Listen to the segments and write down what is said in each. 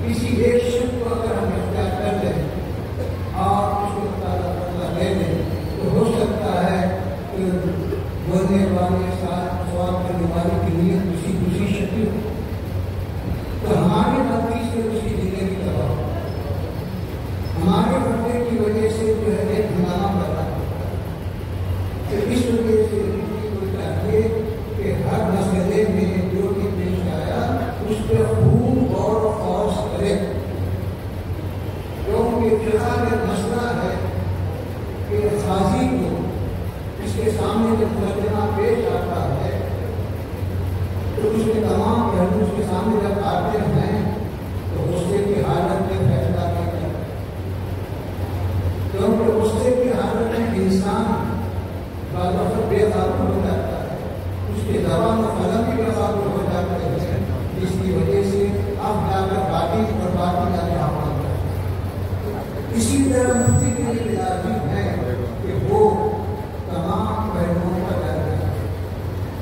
کسی ایک شخص کو اگر ہم اختیار کر لیں اور اس کو تعالیٰ لے لیں وجہ سے جو ہے ایک ہنگامہ بنا، تو اس وجہ سے کسی کو چاہیے کہ ہر مسئلے میں جو بھی پیش آیا اس پہ خوب غور و خوض کرے، کیونکہ فقہ کا مسئلہ ہے کہ قاضی کو اس کے سامنے جب مقدمہ پیش آتا ہے تو اس کے تمام پہلو اس کے سامنے جب آتے ہیں تو غصے کی حالت میں فیصلہ نہیں کرتا، کیونکہ غصے کی حالت میں انسان بعض وقت بے قابو ہو جاتا ہے، اس کے زبان و قلم بھی بے قابو ہو جاتے ہیں، جس کی وجہ سے اب جا کر باطل اور باطل جا کے حملہ کرتے ہیں۔ اسی طرح مفتی کے لیے لازم ہے کہ وہ تمام پہلوؤں کا جائزہ لے،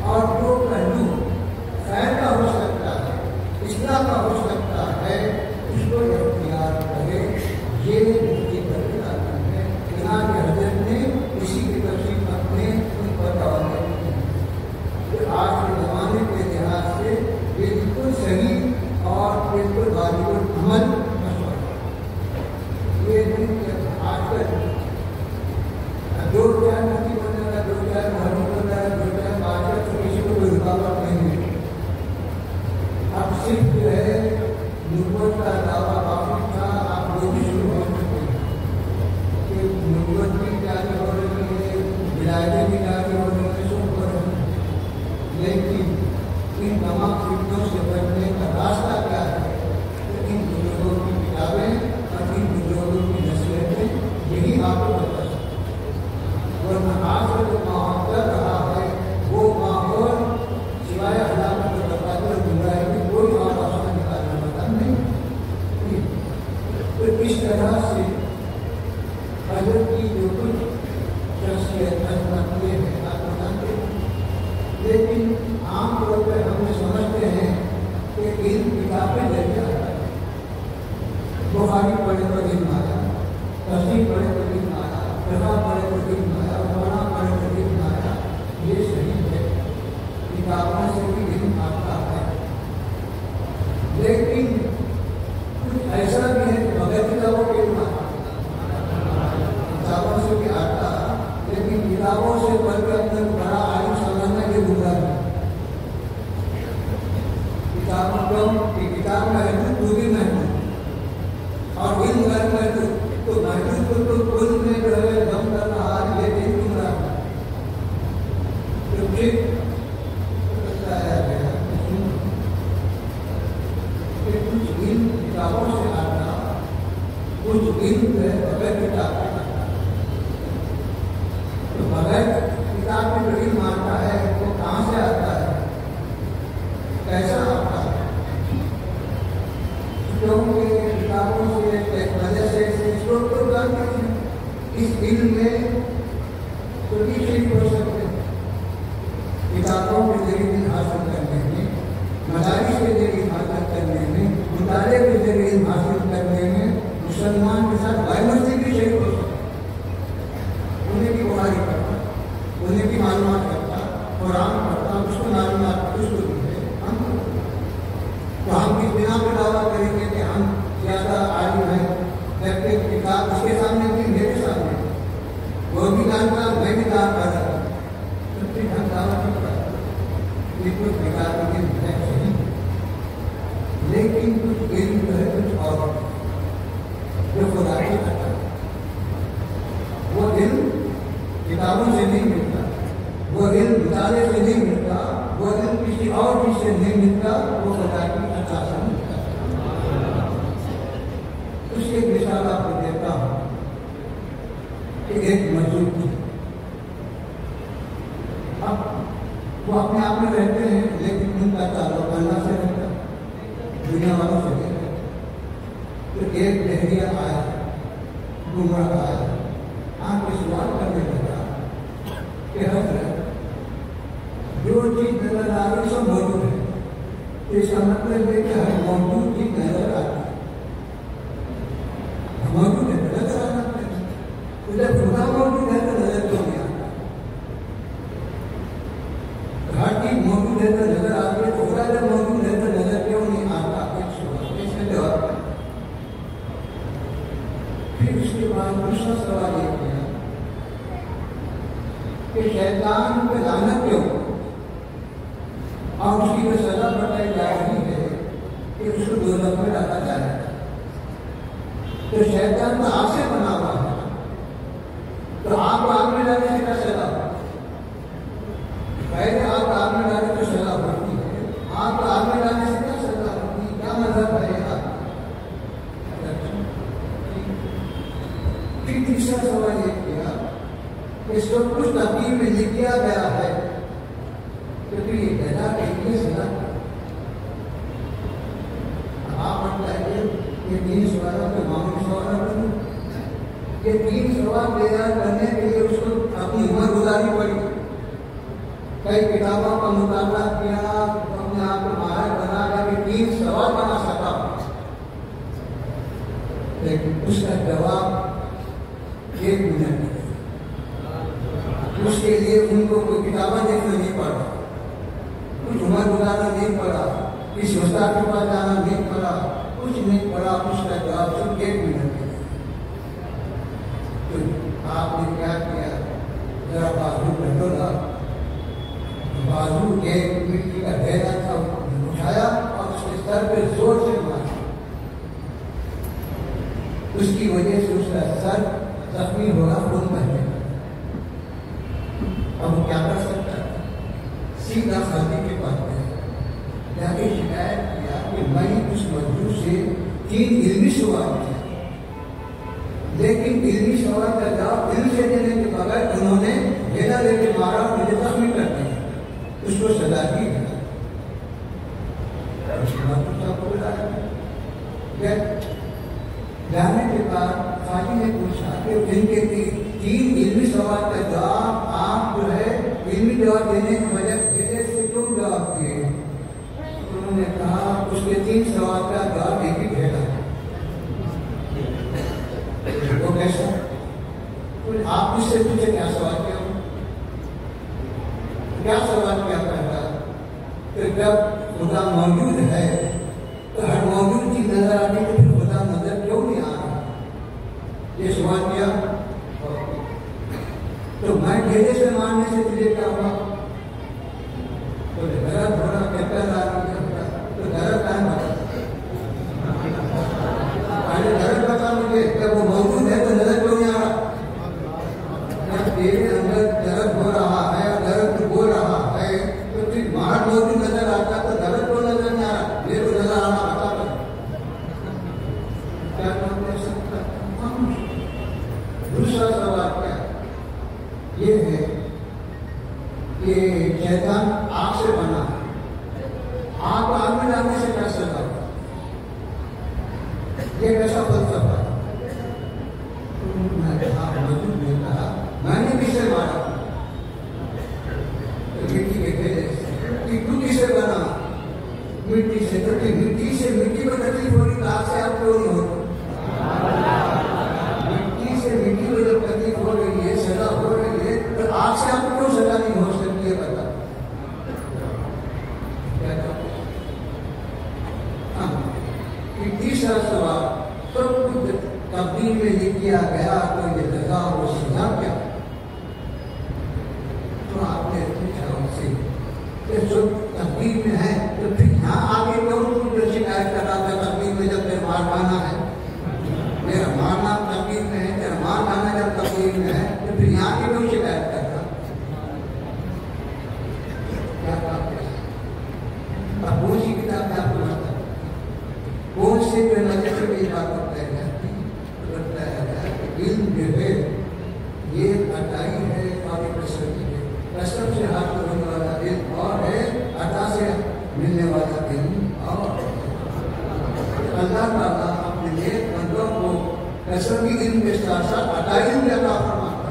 اور جو پہلو خیر کا ہو سکتا ہے، اصلاح کا ہو سکتا ہے، اس کو اختیار کرے۔ یہ مفتی کا بھی لازم ہے۔ یہاں کے حضرت نے اسی کی تفصیل اپنے ان پر توجہ کی کہ آج کے زمانے کے لحاظ سے یہ بالکل صحیح اور بالکل واجب العمل مشورہ ہے۔ یہ نہیں کہ آج کل جو چاہے مفتی بن جاتا ہے، جو چاہے محرم بن جاتا ہے، جو چاہے بادشاہ، تو کسی کو کوئی رکاوٹ نہیں ہے۔ اب صرف جو ہے نبوت کا دعویٰ کافی تھا، آپ لوگ بھی شروع ہو سکتے ہیں کہ نبوت بھی جاری ہو رہی ہے، ولایتیں بھی جاری ہو رہی ہے، سب ہو رہی ہے، لیکن ان تمام فتنوں سے بچنے کا راستہ کیا ہے؟ تو ان بزرگوں کی کتابیں اور ان بزرگوں کی نصیحتیں یہی آپ کو بتا سکتے ہیں۔ ورنہ آج کا جو ماحول چل رہا ہے وہ ماحول سوائے علامت و تقاضے اور گمراہی کی کوئی اور راستہ نکالنا پتا نہیں۔ تو اس طرح سے حضرت کی جو کچھ شخصیت نقلیں ہیں آپ بتاتے ہیں، لیکن عام طور پہ ہم یہ سمجھتے ہیں کہ علم کتابیں لے کے آتا ہے، بخاری پڑھے تو علم آیا، تفسیر پڑھے تو علم آیا، فقہ پڑھے تو علم آیا، قرآن پڑھے تو علم آیا۔ یہ صحیح ہے، کتابوں سے بھی علم آتا ہے، لیکن کچھ ایسا بھی ہے کہ بغیر کتابوں کے علم آتا ہے، کتابوں سے بھی آتا، لیکن کتابوں سے پڑھ کے اپنے بڑا عالم سمجھنا یہ گمراہ ہے۔ کتاب محدود پوری محدود اور علم غیر محدود، تو محدود کو تو علم میں جو ہے دم کر رہا ہے، یہ بھی گمراہ ہے۔ تو پھر بتایا گیا کہ کچھ علم کتابوں سے آتا، کچھ علم جو ہے بغیر کتاب کے آتا۔ تو بغیر کتاب کے جو علم آتا ہے وہ کہاں سے آتا ہے، کیسا آتا ہے؟ کیونکہ کتابوں سے وجہ سے اس کو کوئی بات نہیں ہے، اس علم میں تو بھی شریک ہو سکتے ہیں۔ کتابوں کے ذریعے علم حاصل کرنے میں، مدارس کے ذریعے علم حاصل کرنے میں، مطالعے کے ذریعے علم حاصل کرنے میں مسلمان کے ساتھ غیر مسلم بھی شریک ہو سکتے ہیں۔ انہیں بھی بخاری پڑھتا، انہیں بھی معلومات کرتا، قرآن پڑھتا، اس کو معلومات اس کو بھی ہے، تو ہم کس بنا پہ دعویٰ کریں گے کہ ہم زیادہ عالم ہیں، جبکہ کتاب اس کے سامنے بھی میرے سامنے، وہ بھی جانتا میں بھی جانتا رہا، تو پھر ہم دعویٰ نہیں کرتے۔ یہ کچھ کتاب کے ہے صحیح، لیکن کچھ علم جو ہے کچھ اور جو خدا کی کرتا ہے، وہ علم کتابوں سے نہیں ملتا، وہ علم مطالعے سے نہیں ملتا، وہ علم کسی اور چیز سے نہیں ملتا، وہ خدا کی عطا سے ملتا ہے۔ اس کی ایک مثال آپ کو دیتا ہوں کہ ایک مزدور تھی، اب وہ اپنے آپ میں رہتے ہیں لیکن ان کا تعلق اللہ سے رہتا ہے، دنیا والوں سے نہیں رہتا۔ تو ایک لہریہ آیا، گمراہ آیا، آپ کو سوال کرنے لگا کہ حضرت جو چیز نظر آ رہی سب موجود ہے، اس کا مطلب ہے کہ ہر موجود چیز نظر آتی ہے، موجود ہے نظر آنا ہے، تو جب خدا موجود ہے تو نظر کیوں نہیں آتا؟ ہر چیز موجود ہے تو نظر آتی ہے، خدا جب موجود ہے تو نظر کیوں نہیں آتا؟ ایک سوال، اس کا جواب پھر اس کے بعد دوسرا سوال یہ کیا کہ شیطان پہ لعنت کیوں اور اس کی جو سزا بتائی جا رہی ہے کہ اس کو دوزخ میں ڈالا جائے گا. تو شیطان تو آگ سے بنا ہوا ہے تو آگ کو آگ میں ڈالنے سے کیا سزا ہو؟ پہلے آگ آگ میں ڈالنے تو سزا ہوتی ہے, آگ کو آگ میں ڈالنے سے کیا سزا ہوتی ہے؟ کیا مطلب ہے یار؟ پھر تیسرا سوال یہ کیا کہ سب کچھ تقدیر میں لکھ دیا گیا ہے تو پھر یہ کہنا کہ یہ سزا آپ بتائیے یہ 3 سوالوں کے معمولی سوال کروں یہ 3 سوال تیار کرنے کے لیے اس کو اپنی عمر گزارنی پڑی, کئی کتابوں کا مطالعہ کیا, اپنے آپ کو ماہر بنا کر کے 3 سوال بنا سکا, لیکن اس کا جواب 1 منٹ ہے. اس کے لیے ان کو کوئی کتابیں دیکھنا نہیں پڑا, کچھ عمر گزارنا نہیں پڑا, کسی استاد کے پاس جانا نہیں پڑا, کچھ نہیں پڑا. اس کا جواب صرف 1 منٹ ہے. تو آپ نے کیا کیا, ذرا بازو ڈھٹولا, بازو ایک مٹی کا ڈھیرا تھا اٹھایا اور اس کے سر پہ زور سے مارا. اس کی وجہ سے اس کا سر زخمی ہوگا, خون بہنے گا. اب وہ کیا کر سکتا ہے؟ سیدھا قاضی کے پاس گیا, جا کے شکایت کیا کہ میں اس موضوع سے 3 علمی سوال کیا, لیکن علمی سوال کا جواب دل سے دینے کے بغیر انہوں نے ڈھیلا لے کے مارا, مجھے زخمی کر دیا, اس کو سزا دی ہے. جانے کے بعد قاضی نے پوچھا کہ جن کے 3 علمی سوال کا جواب آپ جو ہے علمی جواب دینے کی وجہ سے کیوں جواب دیے؟ انہوں نے کہا اس کے 3 سوال کا جواب ایک ہی ڈھیلا ہے. وہ کیسا؟ آپ اس سے پوچھے کیا سوال کیا ہو؟ کیا سوال کیا کرتا کہ جب خدا موجود ہے تو ہر موجود چیز نظر آتی تو پھر خدا نظر کیوں نہیں آ رہا؟ یہ سوال کیا. تو میں ڈھیلے سے مارنے سے تجھے کیا ہوا؟ تو درد ہو رہا کہتا تو درد کہاں بتا, پہلے درد بتا مجھے کہ وہ موجود ہے تو نظر کیوں نہیں آ رہا؟ جب تیرے اندر درد ہو رہا ہے, درد بول رہا ہے, تو پھر باہر موجود نظر آتا تو درد کیوں نظر نہیں آ رہا؟ میرے کو نظر آنا آتا تھا. کیا کام کر سکتا؟ دوسرا سوال کیا یہ ہے کہ شیطان آگ سے بنا, آگ آگ میں ڈالنے سے کیا سزا ہوا؟ یہ کیسا فلسفہ ہے؟ میں نے کسے مارا؟ مٹی کے ڈھیلے سے. تو کسے بنا؟ مٹی سے. تو مٹی سے مٹی کو تکلیف ہو رہی, آگ سے آپ کیوں نہیں ہوتی؟ مٹی سے مٹی کو جب تکلیف ہو رہی ہے, سزا ہو رہی ہے, تو آگ سے آپ کیوں سزا نہیں ہو سکتی ہے؟ بتا. تیسرا سوال, سب کچھ تقدیر میں لکھ دیا گیا تو یہ جزا اور سزا کیا؟ تو آپ نے پوچھا ان سے کہ سب تقدیر میں ہے تو پھر یہاں آگے کیوں جو شکایت کر رہا تھا تقدیر میں جب تیرا مار کھانا ہے, میرا مارنا تقدیر میں ہے, تیرا مار کھانا جب تقدیر میں ہے تو پھر یہاں کی کیوں شکایت کرتا؟ کیا کام ہے؟ اب کون سی کتاب میں آپ کو بتا کون سے جو نظر سے بھی بات کرتا ہے علم جو ہے یہ عطائی ہے اور کثرت ہے. کثرت سے حاصل ہونے والا علم اور ہے, عطا سے ملنے والا علم اور. اللہ تعالیٰ اپنے نیک بندوں کو کثرتی علم کے ساتھ ساتھ عطائی علم عطا فرماتا.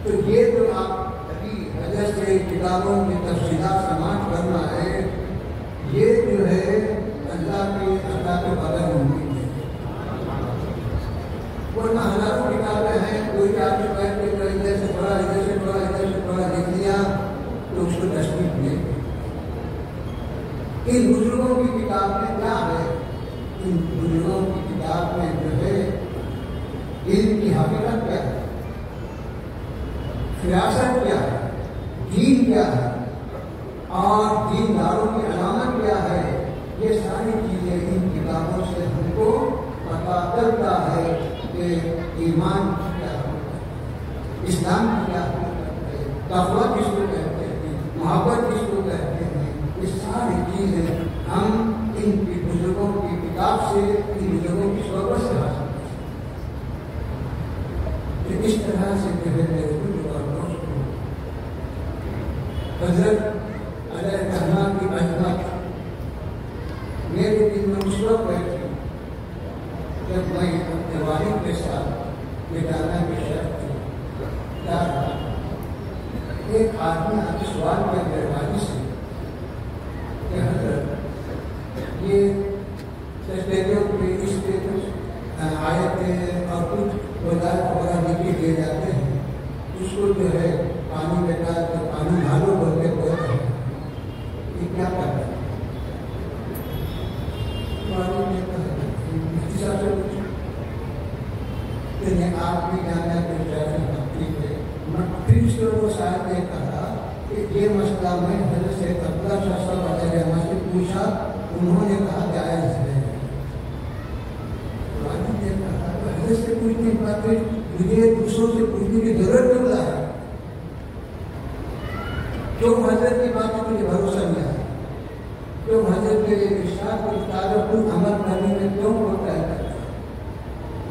تو یہ جو آپ ابھی وجہ سے کتابوں کی تفصیلات سماعت کرنا ہے, یہ جو ہے اللہ کے عطا کے بغیر ممکن ہے. ورنہ ہزاروں کتابیں ہیں, کوئی آدمی بیٹھ کے ادھر سے تھوڑا ادھر سے تھوڑا ادھر سے تھوڑا لکھ لیا تو اس کو تصدیق دے. ان بزرگوں کی کتاب میں کیا ہے؟ ان بزرگوں کی کتاب میں جو ہے حقیقت کیا ہے، سیاست کیا ہے، دین کیا ہے اور دینداروں کی علامت کیا ہے، یہ ساری چیزیں ان کتابوں سے ہم کو پتا چلتا ہے کہ ایمان کیا ہوتا ہے، اسلام کی کیا ہوتا ہے، تقویٰ کس کو کہتے ہیں، محبت کس کو کہتے ہیں. یہ ساری چیزیں ہم ان کی بزرگوں کی کتاب سے، ان بزرگوں کی صحبت سے حاصل کرتے ہیں. اس طرح سے جو ہے میرے کچھ اور دوستوں، حضرت علیہ السلام کی عظمت میرے دل میں اس وقت بیٹھی جب میں اپنے والد کے ساتھ مٹانا کی شرط جا رہا. ایک آدمی آپ سوال کیا میرے والد سے کہ حضرت یہ تصویروں کے اس پہ کچھ آیتیں اور کچھ وزارت وغیرہ لکھے دیے جاتے ہیں، اس کو جو ہے پانی میں ڈال کر پانی ڈالو بول کے بولتے ہیں، یہ کیا کرتا ہے؟ آپ بھی جانا پھر اس کو شاید نے کہا کہ یہ مسئلہ میں حضرت سے عبداللہ شاہ صاحب علیہ رحمہ سے پوچھا، انہوں نے کہا جائز ہے. والد نے کہا حضرت سے پوچھنے کے بعد مجھے دوسروں سے پوچھنے کی ضرورت کیوں ہے؟ جو حضرت کی بات مجھے بھروسہ نہیں آیا، جو حضرت کے ارشاد کو تعلق عمل کرنے میں کیوں ہوتا ہے؟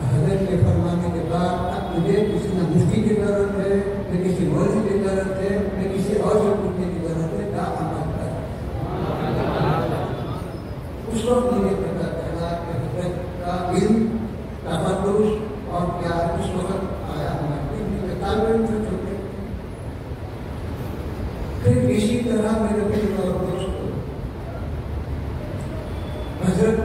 حضرت کے فرمانے کے بعد اب مجھے کسی نہ مفتی کی ضرورت ہے، نہ کسی مولوی کی ضرورت ہے، نہ کسی اور سے پوچھنے کی ضرورت ہے، کیا عمل کر. اس وقت مجھے پتا چلا کہ حضرت کا علم تفردش اور کیا اس وقت آیا ہمارے طالب علم سے چھوٹے. پھر اسی طرح میرے پھر اور دوست حضرت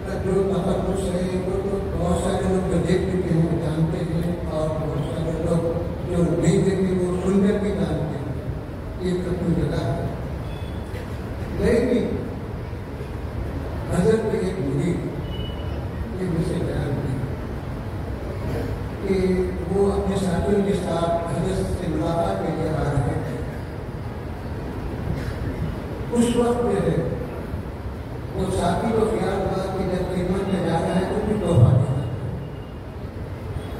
کا جو تفردش ہے وہ تو بہت سارے لوگ جو دیکھ چکے ہیں جانتے ہیں، اور بہت سارے لوگ جو نہیں دیکھتے وہ سن کر بھی جانتے ہیں. یہ اپنی جگہ ہے. لیکن حضرت کے ایک مرید یہ مجھ سے بیان کی کہ وہ اپنے ساتھیوں کے ساتھ حضرت سے ملاقات کے لیے آ رہے تھے. اس وقت جو ہے وہ ساتھی کو خیال ہوا کہ جب خدمت میں جا رہا ہے تو کچھ تحفہ دینا.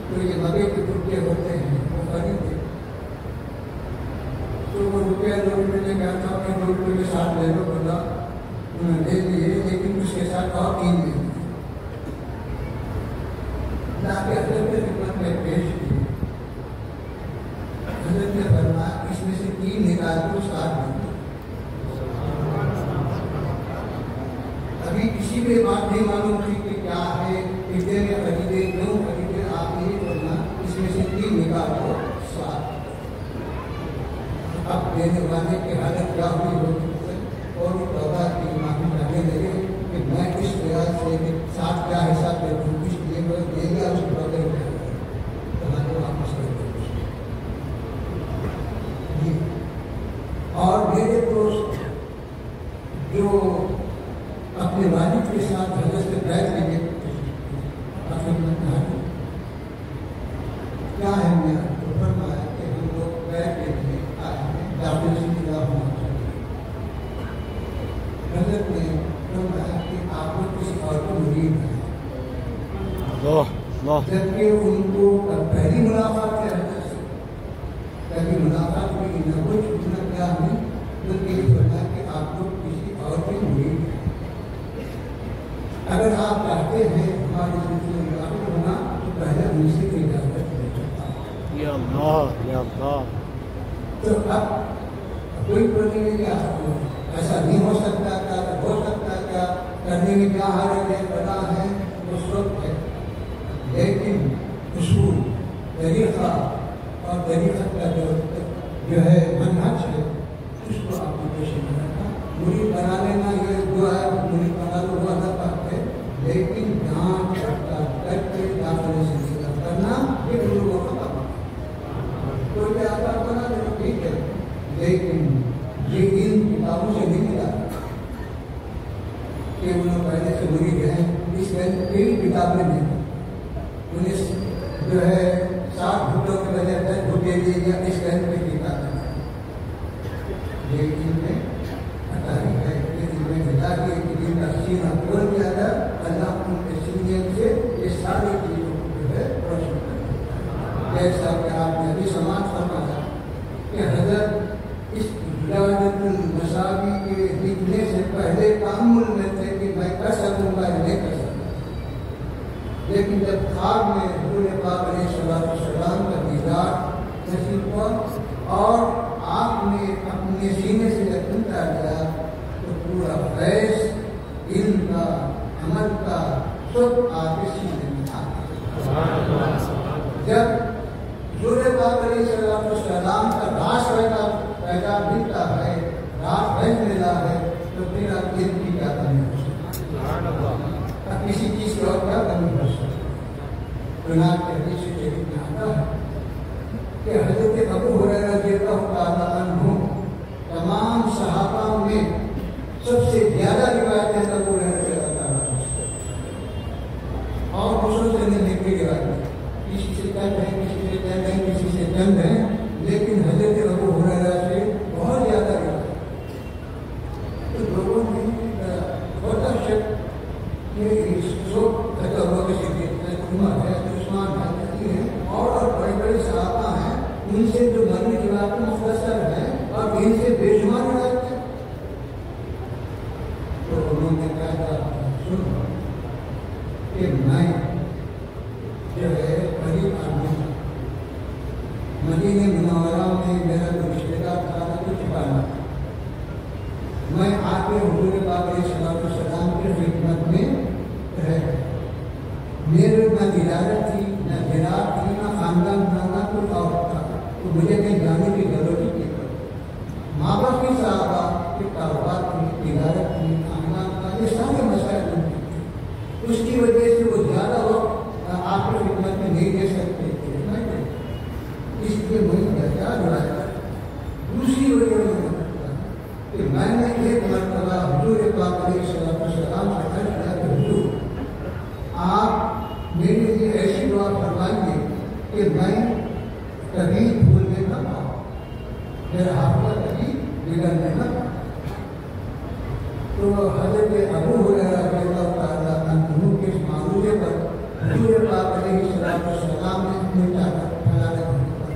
تو یہ مگے کے ٹکڑے ہوتے ہیں وہ خریدے، تو وہ روپیہ 2 روپئے نے کہا تھا کہ 2 روپئے کے ساتھ لے لو. بولا انہوں نے دے دیے، لیکن اس کے ساتھ اور 3 دے دیے. لا کے حضرت کے خدمت میں پیش کی. حضرت نے فرمایا اس میں سے 3 نکال کو 7 دے. ابھی کسی بھی بات نہیں معلوم تھی کہ کیا ہے، کتنے میں خریدے، کیوں خریدے. آپ یہ بولنا اس میں سے 3 نکال کو 7. اب دینے والے کی حالت کیا ہوئی ہوتی ہے اور توبہ کی معافی کرنے لگے کہ میں اس خیال سے کہ 7 کیا حساب دے دوں، اس لیے میں دے گیا اس کو بدل گیا واپس کر دیں. اور میرے دوست جو اپنے والد کے ساتھ حضرت سے بیٹھ لیں گے کیا ہے میرا تو فرمایا کہ ہم لوگ بیٹھ کے تھے داخل سے جدا ہونا چاہیے. حضرت نے فرمایا کہ آپ کو کسی اور کو مرید ہے، جبکہ ان کو پہلی ملاقات ہے حضرت سے، پہلی ملاقات میں نہ کچھ اتنا کیا نہیں بلکہ یہ فرمایا کہ آپ کو کسی اور کی مرید ہے. اگر آپ چاہتے ہیں ہمارے سلسلے میں داخل ہونا تو پہلے ان سے کی اجازت لے سکتا. یا اللہ یا اللہ. تو اب کوئی پڑھنے میں کیا ایسا نہیں ہو سکتا کیا، ہو سکتا کیا، کرنے میں کیا حالت ہے، پتا ہے اس وقت ہے. لیکن اصول طریقہ اور طریقت کا جو ہے منہج ہے اس کو آپ کو پیش کرنا. مرید بنا لینا یہ جو ہے مرید بنا لو وہ الگ بات ہے، لیکن جانچ پڑتال کر کے داخلے سے نکل کرنا یہ لوگوں کا کام ہے. کوئی بھی آتا بنا دے ٹھیک ہے، لیکن یہ علم کتابوں سے نہیں ملا کہ انہوں پہلے سے مرید ہیں. اس میں کئی کتابیں نہیں، انہیں جو ہے دے دیا اس رحم پہ کی طاقت ہے، یہ ان میں عطائی ہے، یہ ان میں بتا کے جن کا سینہ کھول دیا تھا اللہ ان کے سینے سے یہ ساری چیزوں کو جو ہے روشن کر دیتا ہے۔ جیسا کہ آپ نے ابھی سماعت فرمایا کہ حضرت اس ولادت المساوی کے لکھنے سے پہلے تأمل میں تھے کہ میں کر سکوں گا یا نہیں کر سکوں، لیکن جب خواب میں حضور پاک علیہ الصلوۃ والسلام کا دیدار نصیب ہوا اور آپ نے اپنے سینے سے جب اتار لیا تو پورا فیض علم کا عمل کا سب آپ کے سینے میں آ گیا۔ جب حضور پاک علیہ الصلوۃ والسلام کا راز پیدا ملتا ہے، راز فیض ملا ہے، تو پھر آپ علم کی کیا کمی ہو سکتی ہے، اب کسی چیز کی اور کیا کمی ہو سکتی ہے۔ قرآن کے حدیث شریف میں آتا ہے کہ حضرت ابو ہریرہ رضی اللہ تعالیٰ عنہ تمام صحابہ میں سب سے زیادہ روایتیں ابو ہریرہ رضی اللہ تعالیٰ عنہ اور دوسروں سے نہیں کی روایت، کسی سے کم ہے، کسی سے زیادہ ہے، کسی سے کم ہے، لیکن حضرت ابو ہریرہ سے بہت زیادہ روایت۔ تو لوگوں نے بہت شک کہ سب خطر ہوا کسی کے عمر ہے، عثمان ہے اور بڑے بڑے صحابہ ہیں، ان سے جو مرنے کی بات مختصر ہے اور ان سے بے شمار روایت ہے۔ تو انہوں نے کہا سن کہ میں جو ہے غریب آدمی ہوں، مدینہ منورہ میں میرا جو رشتے دار تھا تو چھپانا تھا، میں آ کے حضور پاک علیہ الصلوۃ والسلام کی خدمت میں رہ، میرے نہ تجارت تھی، نہ زراعت تھی، نہ خاندان تھا، نہ کوئی اور تھا، تو مجھے کہیں جانے کی ضرورت ہی نہیں پڑی۔ ماں باپ کی صحابہ کے کاروبار تھی، تجارت تھی، خاندان تھا، یہ سارے مسائل ان کے تھے، اس کی وجہ سے وہ زیادہ وقت آپ کی خدمت میں نہیں دے سکتے تھے، اس لیے وہی درجات بڑھایا۔ دوسری وجہ کہ میں نے ایک مرتبہ حضور پاک علیہ الصلوۃ والسلام سے عرض کیا کہ حضور آپ میرے لیے ایسی دعا فرمائیے کہ میں کبھی بھولنے نہ پاؤں، میرا حافظہ کبھی بگڑنے نہ پاؤں۔ تو حضرت ابو ہریرہ رضی اللہ تعالیٰ عنہ کے اس معروضے پر حضور پاک علیہ الصلوۃ والسلام نے اپنے چادر پھیلانے پھیلائی۔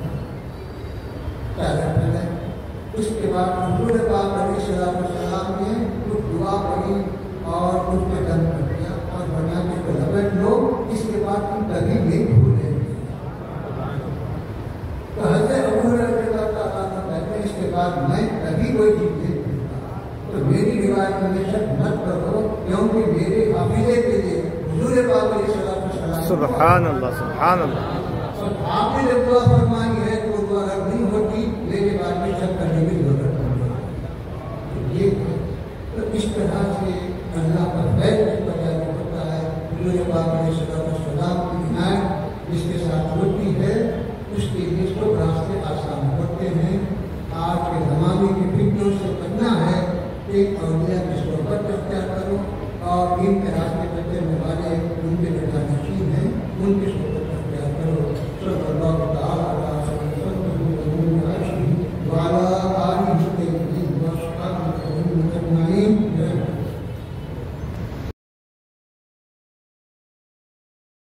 اس کے بعد حضور پاک علیہ الصلوۃ والسلام نے کچھ دعا پڑھی اور اس پہ دم کر دیا اور بنا کے کو لپٹ لو، اس کے بعد تم کبھی نہیں بھولے۔ تو حضرت ابو ہریرہ رضی اللہ تعالیٰ عنہ کہتے ہیں اس کے بعد میں کبھی کوئی چیز نہیں بھولتا، تو میری روایت میں شک مت کرو، کیونکہ میرے حافظے کے لیے حضور پاک علیہ الصلوۃ والسلام سبحان اللہ سبحان اللہ۔ اور آپ نے جب دعا فرمائی ہے تو دعا رد نہیں ہوتی، میرے بعد میں شک کرنے کی ضرورت نہیں ہے۔ تو اس طرح سے اللہ کا فیض اس پر جاری ہوتا ہے۔ حضور پاک علیہ الصلوۃ والسلام کی عنایت جس کے ساتھ ہوتی ہے اس کے لیے سب راستے آسان ہوتے ہیں۔ آج کے زمانے کی فتنوں سے بچنا ہے کہ اولیاء کی صحبت اختیار کرو اور ان کے راستے پہ چلنے والے ان کے جو جانشین ہیں ان کی